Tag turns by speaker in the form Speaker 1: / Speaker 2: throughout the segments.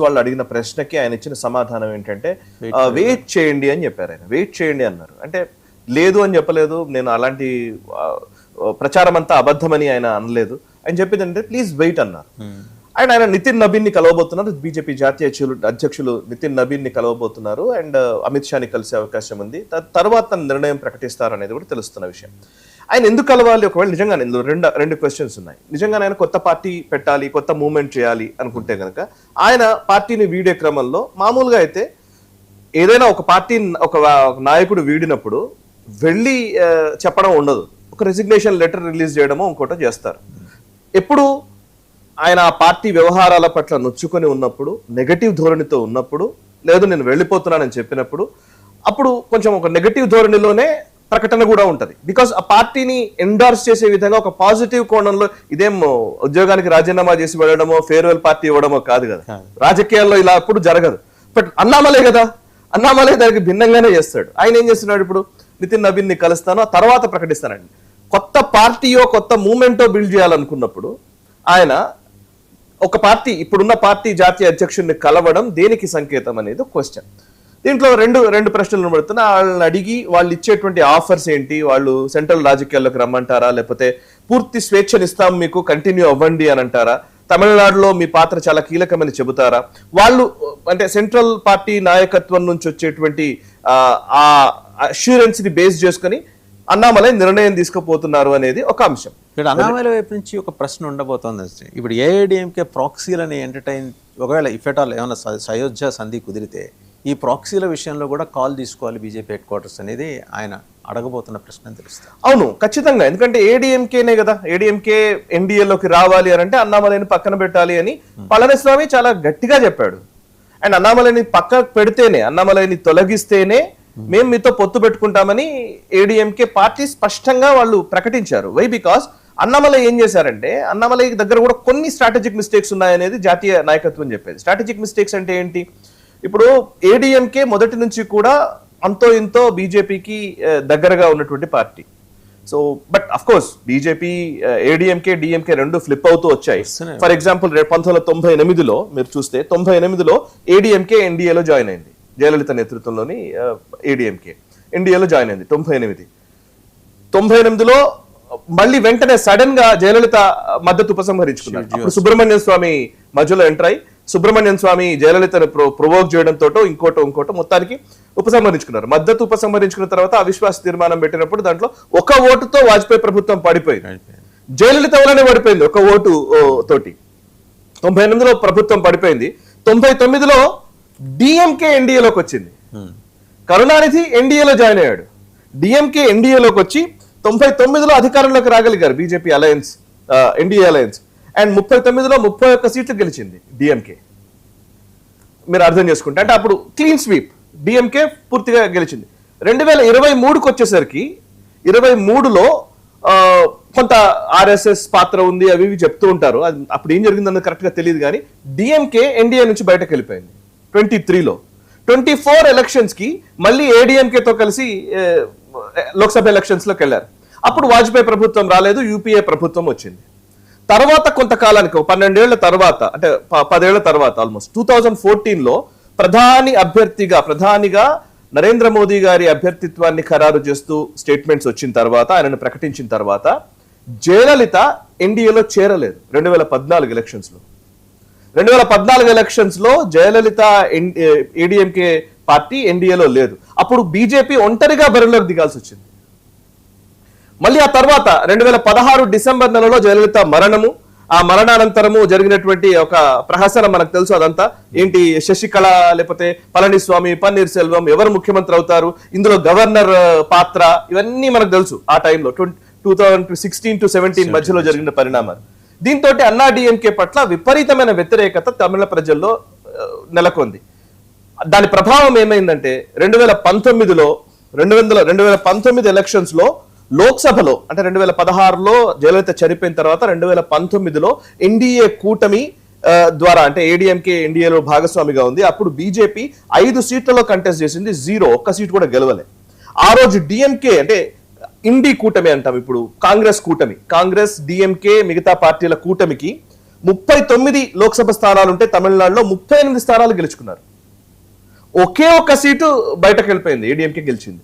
Speaker 1: వాళ్ళు అడిగిన ప్రశ్నకి ఆయన ఇచ్చిన సమాధానం ఏంటంటే వెయిట్ చేయండి అని చెప్పారు. ఆయన వెయిట్ చేయండి అన్నారు. అంటే లేదు అని చెప్పలేదు, నేను అలాంటి ప్రచారం అంతా అబద్ధమని ఆయన అనలేదు. ఆయన చెప్పింది అంటే ప్లీజ్ వెయిట్ అన్నారు. అండ్ ఆయన నితిన్ నబీన్ ని కలవబోతున్నారు, బీజేపీ జాతీయ అధ్యక్షులు నితిన్ నబీన్ ని కలవబోతున్నారు. అండ్ అమిత్ షాని కలిసే అవకాశం ఉంది. తర్వాత నిర్ణయం ప్రకటిస్తారు అనేది కూడా తెలుస్తున్న విషయం. ఆయన ఎందుకు కలవాలి? ఒకవేళ నిజంగా రెండు క్వశ్చన్స్ ఉన్నాయి. నిజంగా ఆయన కొత్త పార్టీ పెట్టాలి, కొత్త మూవ్మెంట్ చేయాలి అనుకుంటే కనుక ఆయన పార్టీని వీడే క్రమంలో మామూలుగా అయితే ఏదైనా ఒక పార్టీ ఒక నాయకుడు వీడినప్పుడు వెళ్ళి చెప్పడం ఉండదు, ఒక రెసిగ్నేషన్ లెటర్ రిలీజ్ చేయడమో ఇంకోటో చేస్తారు. ఎప్పుడు ఆయన ఆ పార్టీ వ్యవహారాల పట్ల నొచ్చుకొని ఉన్నప్పుడు, నెగటివ్ ధోరణితో ఉన్నప్పుడు, లేదు నేను వెళ్ళిపోతున్నానని చెప్పినప్పుడు, అప్పుడు కొంచెం ఒక నెగటివ్ ధోరణిలోనే ప్రకటన కూడా ఉంటది. బికాస్ ఆ పార్టీని ఎండార్స్ చేసే విధంగా ఒక పాజిటివ్ కోణంలో, ఇదేం ఉద్యోగానికి రాజీనామా చేసి వెళ్ళడమో ఫేర్వెల్ పార్టీ ఇవ్వడమో కాదు కదా, రాజకీయాల్లో ఇలా అప్పుడు జరగదు. బట్ అన్నామలే కదా, అన్నామలే దానికి భిన్నంగానే చేస్తాడు. ఆయన ఏం చేస్తున్నాడు? ఇప్పుడు నితిన్ నబీన్ ని కలుస్తాను, ఆ తర్వాత ప్రకటిస్తానండి. కొత్త పార్టీయో కొత్త మూవ్మెంటో బిల్డ్ చేయాలనుకున్నప్పుడు ఆయన ఒక పార్టీ, ఇప్పుడున్న పార్టీ జాతీయ అధ్యక్షుడిని కలవడం దేనికి సంకేతం అనేది క్వశ్చన్. దీంట్లో రెండు ప్రశ్నలు పడుతున్నా. వాళ్ళని అడిగి వాళ్ళు ఇచ్చేటువంటి ఆఫర్స్ ఏంటి, వాళ్ళు సెంట్రల్ రాజకీయాల్లోకి రమ్మంటారా, లేకపోతే పూర్తి స్వేచ్ఛనిస్తాం మీకు కంటిన్యూ అవ్వండి అని అంటారా, తమిళనాడులో మీ పాత్ర చాలా కీలకమని చెబుతారా, వాళ్ళు అంటే సెంట్రల్ పార్టీ నాయకత్వం నుంచి వచ్చేటువంటి ఆ అష్యూరెన్స్ ని బేస్ చేసుకుని అన్నామలై నిర్ణయం తీసుకుపోతున్నారు అనేది ఒక అంశం.
Speaker 2: ఇక్కడ అన్నామలై వైపు నుంచి ఒక ప్రశ్న ఉండబోతోంది. ఇప్పుడు ఏఐడిఎంకే ప్రాక్సీలని ఎంటర్టైన్, ఒకవేళ ఇఫ్ ఎట్ ఆల్ ఏమైనా సయోధ్య సంధి కుదిరితే ఈ ప్రాక్సీల విషయంలో కూడా కాల్ తీసుకోవాలి బీజేపీ హెడ్ క్వార్టర్స్ అనేది ఆయన అడగబోతున్న ప్రశ్న తెలుస్తుంది.
Speaker 1: అవును, ఖచ్చితంగా. ఎందుకంటే ఏడీఎంకేనే కదా, ఏడీఎంకే ఎన్డీఏలోకి రావాలి అని అంటే అన్నామలైని పక్కన పెట్టాలి అని పళనిస్వామి చాలా గట్టిగా చెప్పాడు. అండ్ అన్నామలైని పక్కకు పెడితేనే, అన్నామలైని తొలగిస్తేనే మేము మీతో పొత్తు పెట్టుకుంటామని ఏడీఎంకే పార్టీ స్పష్టంగా వాళ్ళు ప్రకటించారు. వై? బికాస్ అన్నామలై ఏం చేశారంటే, అన్నామలై దగ్గర కూడా కొన్ని స్ట్రాటజిక్ మిస్టేక్స్ ఉన్నాయనేది జాతీయ నాయకత్వం చెప్పేది. స్ట్రాటజిక్ మిస్టేక్స్ అంటే ఏంటి? ఇప్పుడు ఏడీఎంకే మొదటి నుంచి కూడా అంతో ఇంతో బీజేపీకి దగ్గరగా ఉన్నటువంటి party. So but of course BJP, ADMK, DMK రెండు ఫ్లిప్ అవుతూ వచ్చాయి. ఫర్ ఎగ్జాంపుల్ 1998లో మీరు చూస్తే 98లో ఏడీఎంకే ఎన్డీఏలో జాయిన్ అయింది. జయలలిత నేతృత్వంలోని ఏడీఎంకే ఎన్డీఏలో జాయిన్ అయింది 98లో. మళ్ళీ వెంటనే సడన్ గా జయలలిత మద్దతు ఉపసంహరించుకున్నారు. అప్పుడు సుబ్రహ్మణ్యం స్వామి మధ్యలో ఎంటర్ అయి సుబ్రహ్మణ్యం స్వామి జయలలితను ప్రొవోక్ చేయడంతో ఇంకోటో మొత్తానికి ఉపసంహరించుకున్నారు. మద్దతు ఉపసంహరించుకున్న తర్వాత అవిశ్వాస తీర్మానం పెట్టినప్పుడు దాంట్లో ఒక ఓటుతో వాజ్పేయి ప్రభుత్వం పడిపోయింది. జయలలిత వల్లనే పడిపోయింది, ఒక ఓటు తోటి. 98లో ప్రభుత్వం పడిపోయింది. 99లో డిఎంకే ఎన్డీఏలోకి వచ్చింది. కరుణానిధి ఎన్డీఏలో జాయిన్ అయ్యాడు. డిఎంకే ఎన్డీఏలోకి వచ్చి 99లో అధికారంలోకి రాగలిగారు BJP alliance, NDA alliance. And 39లో 31 సీట్లు గెలిచింది డిఎంకే. మీరు అర్థం చేసుకుంటే అంటే అప్పుడు క్లీన్ స్వీప్, డిఎంకే పూర్తిగా గెలిచింది. 2023కి వచ్చేసరికి 23లో కొంత ఆర్ఎస్ఎస్ పాత్ర ఉంది, అవి ఇవి చెప్తూ ఉంటారు. అప్పుడు ఏం జరిగిందన్నది కరెక్ట్ గా తెలియదు. కానీ డిఎంకే ఎన్డీఏ నుంచి బయటకు వెళ్ళిపోయింది 23లో. 24 ఎలక్షన్స్ కి మళ్ళీ ఏడీఎంకేతో కలిసి లోక్సభ ఎలక్షన్స్ లోకి వెళ్ళారు. అప్పుడు వాజ్పేయి ప్రభుత్వం రాలేదు, యూపీఏ ప్రభుత్వం వచ్చింది. తర్వాత కొంతకాలానికి 12 ఏళ్ల తర్వాత, అంటే 10 ఏళ్ల తర్వాత, ఆల్మోస్ట్ 2014లో ప్రధానిగా నరేంద్ర మోదీ గారి అభ్యర్థిత్వాన్ని ఖరారు చేస్తూ స్టేట్మెంట్స్ వచ్చిన తర్వాత, ఆయనను ప్రకటించిన తర్వాత జయలలిత ఎన్డీఏలో చేరలేదు. 2014 ఎలక్షన్స్ లో 2014 ఎలక్షన్స్ లో జయలలిత ఏడీఎంకే పార్టీ ఎన్డీఏలో లేదు. అప్పుడు బీజేపీ ఒంటరిగా బరిలోకి దిగాల్సి వచ్చింది. మళ్ళీ ఆ తర్వాత 2016 డిసెంబర్ నెలలో జయలలిత మరణము, ఆ మరణానంతరము జరిగినటువంటి ఒక ప్రహసనం మనకు తెలుసు. అదంతా ఏంటి, శశికళ లేకపోతే పళనిస్వామి, పన్నీర్ సెల్వం ఎవరు ముఖ్యమంత్రి అవుతారు, ఇందులో గవర్నర్ పాత్ర, ఇవన్నీ మనకు తెలుసు. ఆ టైంలో 2016 to 17 మధ్యలో జరిగిన పరిణామాలు. దీంతో అన్నా డిఎంకే పట్ల విపరీతమైన వ్యతిరేకత తమిళ ప్రజల్లో నెలకొంది. దాని ప్రభావం ఏమైందంటే 2019 ఎలక్షన్స్ లో లోక్సభలో, అంటే 2016లో జయలలిత చనిపోయిన తర్వాత 2019లో ఎన్డీఏ కూటమి ద్వారా, అంటే ఏడీఎంకే ఎన్డీఏలో భాగస్వామిగా ఉంది. అప్పుడు బీజేపీ 5 సీట్లలో కంటెస్ట్ చేసింది, 0, ఒక్క సీట్ కూడా గెలవలే. ఆ రోజు డిఎంకే అంటే ఇండి కూటమి అంటాం ఇప్పుడు, కాంగ్రెస్ కూటమి, కాంగ్రెస్, డిఎంకే, మిగతా పార్టీల కూటమికి 39 లోక్సభ స్థానాలు ఉంటే తమిళనాడులో 38 స్థానాలు గెలుచుకున్నారు. ఒకే ఒక్క సీటు బయటకు వెళ్ళిపోయింది, ఏడీఎంకే గెలిచింది.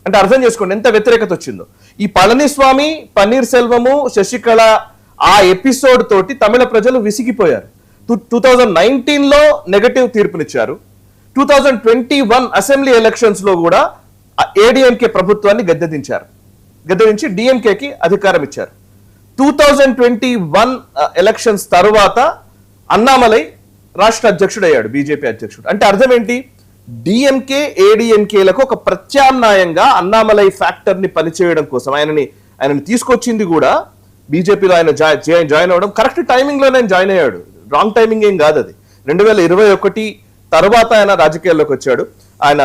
Speaker 1: అంటే అర్థం చేసుకోండి ఎంత వ్యతిరేకత వచ్చిందో. ఈ పళనిస్వామి, పన్నీర్ సెల్వము, శశికళ ఆ ఎపిసోడ్ తోటి తమిళ ప్రజలు విసిగిపోయారు. 2019లో నెగటివ్ తీర్పునిచ్చారు. 2021 అసెంబ్లీ ఎలక్షన్స్ లో కూడా ఏడీఎంకే ప్రభుత్వాన్ని గద్దెదించి డిఎంకేకి అధికారం ఇచ్చారు. 2021 ఎలక్షన్స్ తర్వాత అన్నామలై రాష్ట్ర అధ్యక్షుడు అయ్యాడు, బీజేపీ అధ్యక్షుడు. అంటే అర్థం ఏంటి? డిఎంకే ఏడీఎంకేలకు ఒక ప్రత్యామ్నాయంగా అన్నామలై ఫ్యాక్టర్ ని పనిచేయడం కోసం ఆయనని తీసుకొచ్చింది కూడా బీజేపీలో. ఆయన జాయిన్ అవ్వడం కరెక్ట్ టైమింగ్ లోనే జాయిన్ అయ్యాడు, రాంగ్ టైమింగ్ ఏం కాదు అది. 2021 తర్వాత ఆయన రాజకీయాల్లోకి వచ్చాడు. ఆయన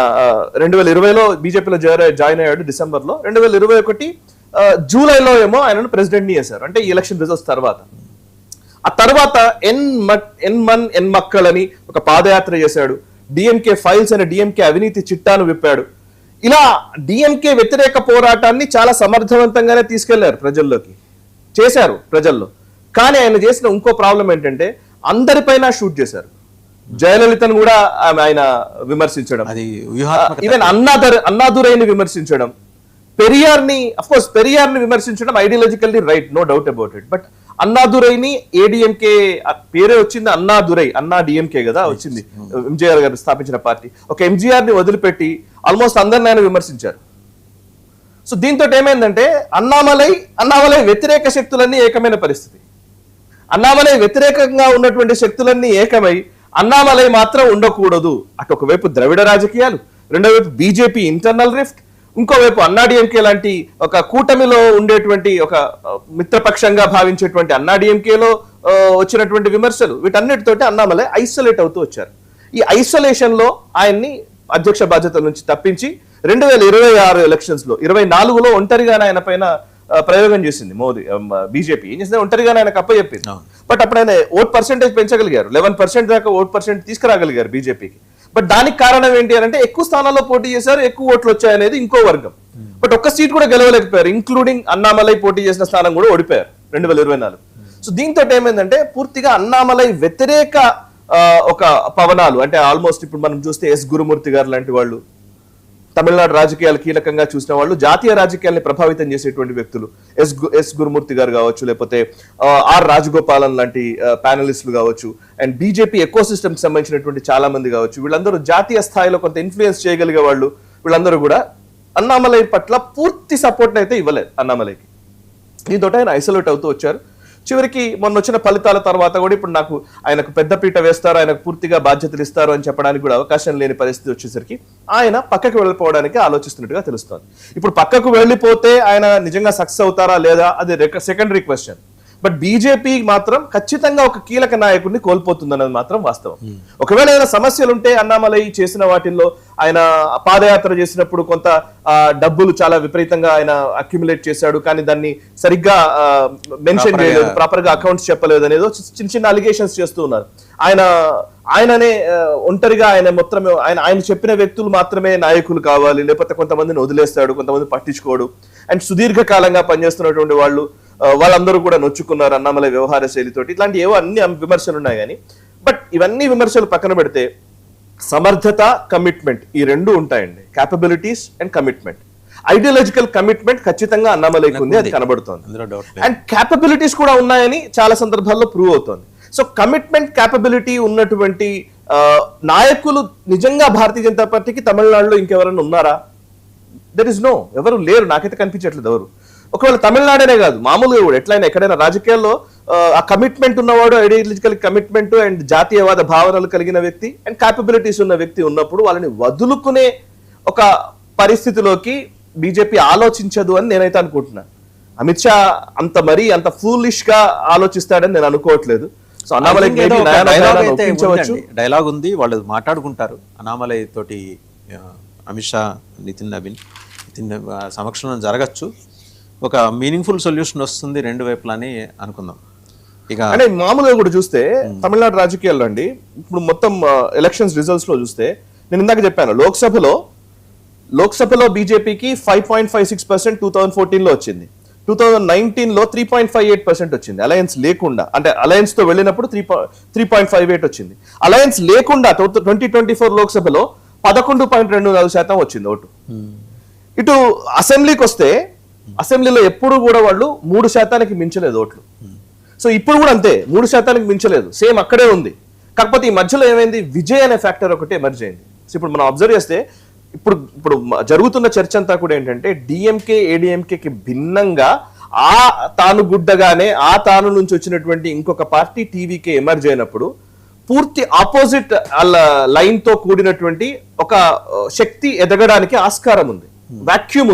Speaker 1: 2020లో బీజేపీలో జాయిన్ అయ్యాడు డిసెంబర్లో. 2021 జూలైలో ఏమో ఆయనను ప్రెసిడెంట్ ని చేశారు, అంటే ఈ ఎలక్షన్ రిజల్ట్స్ తర్వాత. ఆ తర్వాత ఎన్ మక్కల్ అని ఒక పాదయాత్ర చేశాడు. డిఎంకే ఫైల్స్ అనే డిఎంకే అవినీతి చిట్టాను విప్పాడు. ఇలా డిఎంకే వ్యతిరేక పోరాటాన్ని చాలా సమర్థవంతంగానే తీసుకెళ్లారు, ప్రజల్లోకి చేశారు ప్రజల్లో. కానీ ఆయన చేసిన ఇంకో ప్రాబ్లం ఏంటంటే అందరిపైన షూట్ చేశారు. జయలలితను కూడా ఆయన విమర్శించడం, ఈవెన్ అన్నాదురైని విమర్శించడం, పెరియార్ని విమర్శించడం ideologically right, no doubt about it. But అన్నాదురైని ఏడీఎంకే పేరే వచ్చింది, అన్నాదురై, అన్నా డిఎంకే కదా వచ్చింది, ఎంజీఆర్ గారు స్థాపించిన పార్టీ. ఒక ఎంజీఆర్ ని వదిలిపెట్టి ఆల్మోస్ట్ అందరిని ఆయన విమర్శించారు. సో దీంతో ఏమైందంటే అన్నామలై వ్యతిరేక శక్తులన్నీ ఏకమైన పరిస్థితి. అన్నామలై వ్యతిరేకంగా ఉన్నటువంటి శక్తులన్నీ ఏకమై అన్నామలై మాత్రం ఉండకూడదు. అటు ఒకవైపు ద్రవిడ రాజకీయాలు, రెండో వైపు బీజేపీ ఇంటర్నల్ రిఫ్ట్, ఇంకోవైపు అన్నాడీఎంకే లాంటి ఒక కూటమిలో ఉండేటువంటి ఒక మిత్రపక్షంగా భావించేటువంటి అన్నాడీఎంకేలో వచ్చినటువంటి విమర్శలు, వీటన్నిటితోటి అన్నామలై ఐసోలేట్ అవుతూ వచ్చారు. ఈ ఐసోలేషన్ లో ఆయన్ని అధ్యక్ష బాధ్యతల నుంచి తప్పించి 2026 ఎలక్షన్స్ లో 24లో ఒంటరిగానే ఆయన పైన ప్రయోగం చేసింది బీజేపీ. ఏం చేసింది? ఒంటరిగానే ఆయనకు అప్పచెప్పింది. బట్ అప్పుడు ఆయన ఓట్ పర్సెంటేజ్ పెంచగలిగారు, 11% దాకా ఓట్ పర్సెంట్ తీసుకురాగలిగారు బీజేపీకి. బట్ దానికి కారణం ఏంటి అంటే ఎక్కువ స్థానాల్లో పోటీ చేశారు, ఎక్కువ ఓట్లు వచ్చాయనేది ఇంకో వర్గం. బట్ ఒక్క సీట్ కూడా గెలవలేకపోయారు, ఇంక్లూడింగ్ అన్నామలై పోటీ చేసిన స్థానం కూడా ఓడిపోయారు 2024. సో దీంతో ఏమైందంటే పూర్తిగా అన్నామలై వ్యతిరేక ఒక పవనాలు, అంటే ఆల్మోస్ట్ ఇప్పుడు మనం చూస్తే ఎస్ గురుమూర్తి గారు లాంటి వాళ్ళు, తమిళనాడు రాజకీయాలు కీలకంగా చూసిన వాళ్ళు, జాతీయ రాజకీయాల్ని ప్రభావితం చేసేటువంటి వ్యక్తులు, ఎస్ గురుమూర్తి గారు కావచ్చు, లేకపోతే ఆర్ రాజగోపాలన్ లాంటి ప్యానలిస్టులు కావచ్చు, అండ్ బీజేపీ ఎకో సిస్టమ్ సంబంధించినటువంటి చాలా మంది కావచ్చు, వీళ్ళందరూ జాతీయ స్థాయిలో కొంత ఇన్ఫ్లుయెన్స్ చేయగలిగే వాళ్ళు. వీళ్ళందరూ కూడా అన్నామలై పట్ల పూర్తి సపోర్ట్ అయితే ఇవ్వలేదు అన్నామలైకి. దీంతో ఆయన ఐసోలేట్ అవుతూ వచ్చారు. చివరికి మొన్న వచ్చిన ఫలితాల తర్వాత కూడా ఇప్పుడు నాకు ఆయనకు పెద్దపీట వేస్తారు, ఆయనకు పూర్తిగా బాధ్యతలు ఇస్తారు అని చెప్పడానికి కూడా అవకాశం లేని పరిస్థితి వచ్చేసరికి ఆయన పక్కకు వెళ్ళిపోవడానికి ఆలోచిస్తున్నట్టుగా తెలుస్తోంది. ఇప్పుడు పక్కకు వెళ్ళిపోతే ఆయన నిజంగా సక్సెస్ అవుతారా లేదా అది సెకండరీ క్వశ్చన్. బట్ బీజేపీ మాత్రం ఖచ్చితంగా ఒక కీలక నాయకుడిని కోల్పోతుందన్నది మాత్రం వాస్తవం. ఒకవేళ ఏదైనా సమస్యలు ఉంటే అన్నామలై చేసిన వాటిల్లో ఆయన పాదయాత్ర చేసినప్పుడు కొంత డబ్బులు చాలా విపరీతంగా ఆయన అక్యుములేట్ చేశాడు, కానీ దాన్ని సరిగ్గా మెన్షన్ చేయలేదు, ప్రాపర్ గా అకౌంట్స్ చెప్పలేదు అనేది చిన్న చిన్న అలిగేషన్స్ చేస్తూ ఉన్నారు. ఆయననే ఒంటరిగా ఆయన చెప్పిన వ్యక్తులు మాత్రమే నాయకులు కావాలి, లేకపోతే కొంతమందిని వదిలేస్తాడు, కొంతమంది పట్టించుకోడు. అండ్ సుదీర్ఘకాలంగా పనిచేస్తున్నటువంటి వాళ్ళందరూ కూడా నొచ్చుకున్నారు అన్నామలై వ్యవహార శైలితోటి. ఇట్లాంటి ఏవో అన్ని విమర్శలు ఉన్నాయి. కానీ బట్ ఇవన్నీ విమర్శలు పక్కన పెడితే సమర్థత, కమిట్మెంట్, ఈ రెండు ఉంటాయండి. Capabilities and commitment. Ideological commitment ఖచ్చితంగా అన్నామలైకి ఉంది, అది కనబడుతోంది. అండ్ క్యాపబిలిటీస్ కూడా ఉన్నాయని చాలా సందర్భాల్లో ప్రూవ్ అవుతోంది. సో కమిట్మెంట్, క్యాపబిలిటీ ఉన్నటువంటి నాయకులు నిజంగా భారతీయ జనతా పార్టీకి తమిళనాడులో ఇంకెవరైనా ఉన్నారా? దర్ ఇస్ నో, ఎవరు లేరు, నాకైతే కనిపించట్లేదు ఎవరు. ఒకవేళ తమిళనాడనే కాదు, మామూలుగా కూడా ఎట్లయినా ఎక్కడైనా రాజకీయాల్లో ఆ కమిట్మెంట్ ఉన్నవాడు, ఐడియాలజికల్ కమిట్మెంట్ అండ్ జాతీయవాద భావనలు కలిగిన వ్యక్తి అండ్ క్యాపబిలిటీస్ ఉన్న వ్యక్తి ఉన్నప్పుడు వాళ్ళని వదులుకునే ఒక పరిస్థితిలోకి బీజేపీ ఆలోచించదు అని నేనైతే అనుకుంటున్నా. అమిత్ షా అంత ఫూలిష్ గా ఆలోచిస్తాడని నేను అనుకోవట్లేదు. సో అన్నామలై
Speaker 2: డైలాగ్ ఉంది, వాళ్ళు మాట్లాడుకుంటారు అన్నామలై తోటి, అమిత్ షా, నితిన్ నవీన్ సమక్షంలో జరగచ్చు, ఒక మీనింగ్ఫుల్ సొల్యూషన్ వస్తుంది రెండు వైపులని అనుకుందాం. ఇక
Speaker 1: అంటే మామూలుగా కూడా చూస్తే తమిళనాడు రాజకీయాల్లో అండి, ఇప్పుడు మొత్తం ఎలక్షన్స్ రిజల్ట్స్ లో చూస్తే నేను ఇందాక చెప్పాను, లోక్సభలో బీజేపీకి 5.56% 2014లో వచ్చింది, 2019 లో 3.58% వచ్చింది అలయన్స్ లేకుండా, అంటే అలయన్స్ తో వెళ్ళినప్పుడు 3.58 వచ్చింది. అలయన్స్ లేకుండా 2024 లోక్సభలో 11.24% వచ్చింది ఓటు. ఇటు అసెంబ్లీకి వస్తే అసెంబ్లీలో ఎప్పుడు కూడా వాళ్ళు 3% మించలేదు ఓట్లు. సో ఇప్పుడు కూడా అంతే, 3% మించలేదు, సేమ్ అక్కడే ఉంది. కాకపోతే ఈ మధ్యలో ఏమైంది, విజయ్ అనే ఫ్యాక్టర్ ఒకటి ఎమర్జ్ అయింది. సో ఇప్పుడు మనం అబ్జర్వ్ చేస్తే ఇప్పుడు జరుగుతున్న చర్చ అంతా కూడా ఏంటంటే డిఎంకే ఏడిఎంకేకి భిన్నంగా ఆ తాను గుడ్డగానే ఆ తాను నుంచి వచ్చినటువంటి ఇంకొక పార్టీ టీవీకే ఎమర్జ్ అయినప్పుడు పూర్తి ఆపోజిట్ లైన్ తో కూడినటువంటి ఒక శక్తి ఎదగడానికి ఆస్కారం ఉంది, వాక్యూమ్